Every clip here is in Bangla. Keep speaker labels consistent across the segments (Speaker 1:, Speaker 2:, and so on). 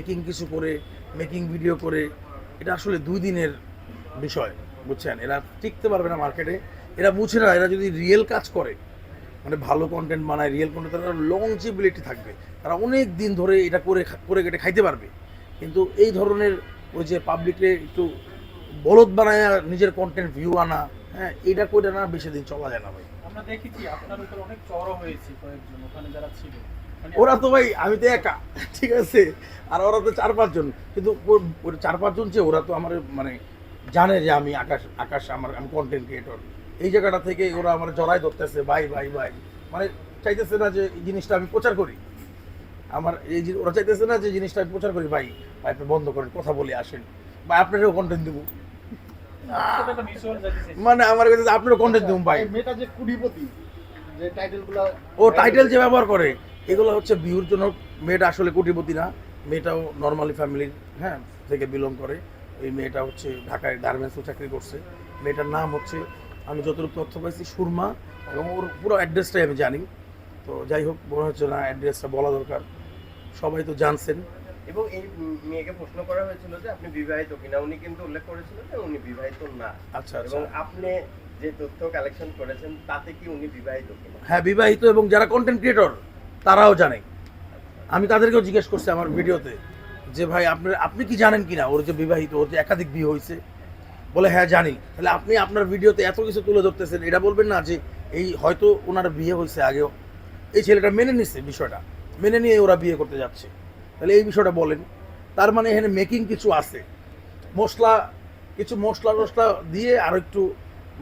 Speaker 1: মেকিং কিছু করে, মেকিং ভিডিও করে, এটা আসলে 2 দিনের বিষয়, বুঝছেন? এরা টিকতে পারবে না মার্কেটে। এরা বুঝে না, এরা যদি রিয়েল কাজ করে, মানে ভালো কন্টেন্ট বানায়, রিয়েল কন্টেন্ট, তারা লংজিবিলিটি থাকবে। তারা অনেক দিন ধরে এটা করে কেটে খাইতে পারবে। কিন্তু এই ধরনের ওই যে পাবলিককে একটু বলদ বানায় নিজের কন্টেন্ট ভিউ আনা, হ্যাঁ, এটা করে না বেশি দিন চলা যায় না ভাই।
Speaker 2: আমরা দেখেছি আপনার উপর অনেক চড়া হয়েছে কয়েকজন ওখানে যারা ছিল। মানে
Speaker 1: ওরা তো ভাই, আমি তো একা, ঠিক আছে, আর ওরা তো 4-5 জন। কিন্তু ওই 4-5 জন যে, ওরা তো আমার মানে জানে যে আমি আকাশ আকাশ আমি কন্টেন্ট ক্রিয়েটর। এই জায়গাটা থেকে ওরা আমার জড়াই ধরতেছে, ভাই ভাই ভাই, মানে চাইতেছে না যে এই জিনিসটা আমি প্রচার করি। আমার ওরা চাইতেছে না যে জিনিসটা আমি প্রচার করি। ভাই ভাই আপনি বন্ধ করেন, কথা বলে আসেন, বা আপনারও কন্টেন্ট দেবো।
Speaker 2: সেটা একটা মিস হয়ে যাচ্ছে।
Speaker 1: মানে আমার কাছে আপনারও কন্টেন্ট দেবো ভাই।
Speaker 3: মেয়েটা যে কুড়িপতি, যে টাইটেলগুলো
Speaker 1: ও টাইটেল যে ব্যবহার করে, এগুলো হচ্ছে ভিউর জন্য। মেয়েটা আসলে কোটিপতি না, মেয়েটাও নর্মালি ফ্যামিলির, হ্যাঁ, থেকে বিলং করে। এই মেয়েটা হচ্ছে ঢাকায় গার্মেন্টসে চাকরি করছে। মেয়েটার নাম হচ্ছে, আমি যতটুকু তথ্য পাইছি, সুরমা, এবং ওর পুরো অ্যাড্রেসটাই আমি জানি। তো যাই হোক, মনে হচ্ছে না অ্যাড্রেসটা বলা দরকার, সবাই তো জানছেন।
Speaker 4: এবং এই মেয়েকে প্রশ্ন করা হয়েছিল যে আপনি বিবাহিত কিনা, উনি কিন্তু উল্লেখ করেছিলেন যে উনি বিবাহিত না।
Speaker 1: আচ্ছা আচ্ছা,
Speaker 4: এবং আপনি যে তথ্য কালেকশন করেছেন তাতে কি উনি বিবাহিত কিনা?
Speaker 1: হ্যাঁ বিবাহিত, এবং যারা কন্টেন্ট ক্রিয়েটর তারাও জানে। আমি তাদেরকেও জিজ্ঞেস করছি আমার ভিডিওতে যে ভাই আপনি কি জানেন কিনা ওর যে বিবাহিত, ওর যে একাধিক বিয়ে হয়েছে? বলে হ্যাঁ জানি। তাহলে আপনি আপনার ভিডিওতে এত কিছু তুলে ধরতেছেন, এটা বলবেন না যে এই হয়তো ওনার বিয়ে হয়েছে আগেও, এই ছেলেটা মেনে নিচ্ছে বিষয়টা, মেনে নিয়ে ওরা বিয়ে করতে যাচ্ছে, তাহলে এই বিষয়টা বলেন। তার মানে এখানে মেকিং কিছু আছে, কিছু মশলা টশলা দিয়ে আরও একটু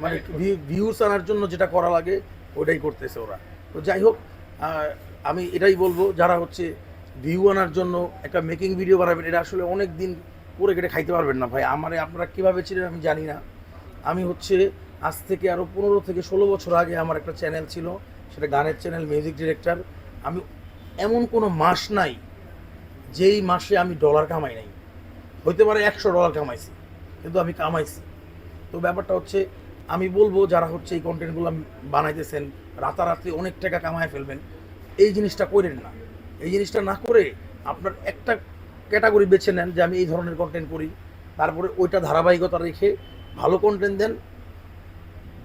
Speaker 1: মানে ভিউস আনার জন্য যেটা করা লাগে ওটাই করতেছে ওরা। তো যাই হোক, আমি এটাই বলবো, যারা হচ্ছে ভিউ আনার জন্য একটা মেকিং ভিডিও বানাবেন, এটা আসলে অনেক দিন করে কেটে খাইতে পারবেন না ভাই। আপনারা কীভাবে ছিলেন আমি জানি না। আমি হচ্ছে আজ থেকে আরও 15 থেকে 16 বছর আগে আমার একটা চ্যানেল ছিল, সেটা গানের চ্যানেল, মিউজিক ডিরেক্টর। আমি এমন কোনো মাস নাই যেই মাসে আমি ডলার কামাই নাই। হইতে পারে $100 কামাইছি, কিন্তু আমি কামাইছি। তো ব্যাপারটা হচ্ছে, আমি বলবো যারা হচ্ছে এই কন্টেন্টগুলো বানাইতেছেন, রাতারাতি অনেক টাকা কামায় ফেলবেন, এই জিনিসটা করেন না। এই জিনিসটা না করে আপনার একটা ক্যাটাগরি বেছে নেন যে আমি এই ধরনের কন্টেন্ট করি, তারপরে ওইটা ধারাবাহিকতা রেখে ভালো কন্টেন্ট দেন।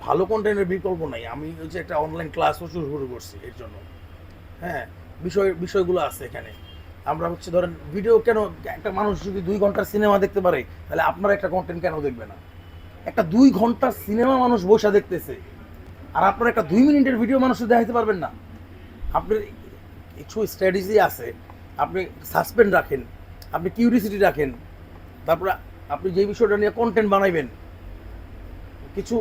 Speaker 1: ভালো কন্টেন্টের বিকল্প নাই। আমি হচ্ছে একটা অনলাইন ক্লাসও শুরু করছি এর জন্য, হ্যাঁ, বিষয়গুলো আছে এখানে। আমরা হচ্ছে ধরেন ভিডিও, কেন একটা মানুষ যদি 2 ঘন্টার সিনেমা দেখতে পারে, তাহলে আপনারা একটা কন্টেন্ট কেন দেখবে না? একটা 2 ঘন্টার সিনেমা মানুষ বসে দেখতেছে, আর আপনার একটা 2 মিনিটের ভিডিও মানুষকে দেখাইতে পারবেন না? আপনার কিছু স্ট্র্যাটেজি আছে, আপনি সাসপেন্ড রাখেন, আপনি কিউরিসিটি রাখেন, তারপরে আপনি যে বিষয়টা নিয়ে কন্টেন্ট বানাইবেন, কিছু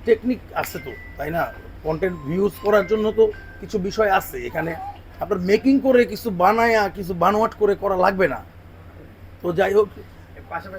Speaker 1: টেকনিক আছে তো, তাই না? কন্টেন্ট ভিউজ করার জন্য তো কিছু বিষয় আছে এখানে। আপনার মেকিং করে কিছু বানায়া, কিছু বানোয়াট করে করা লাগবে না। তো যাই হোক,
Speaker 4: পাশাপাশি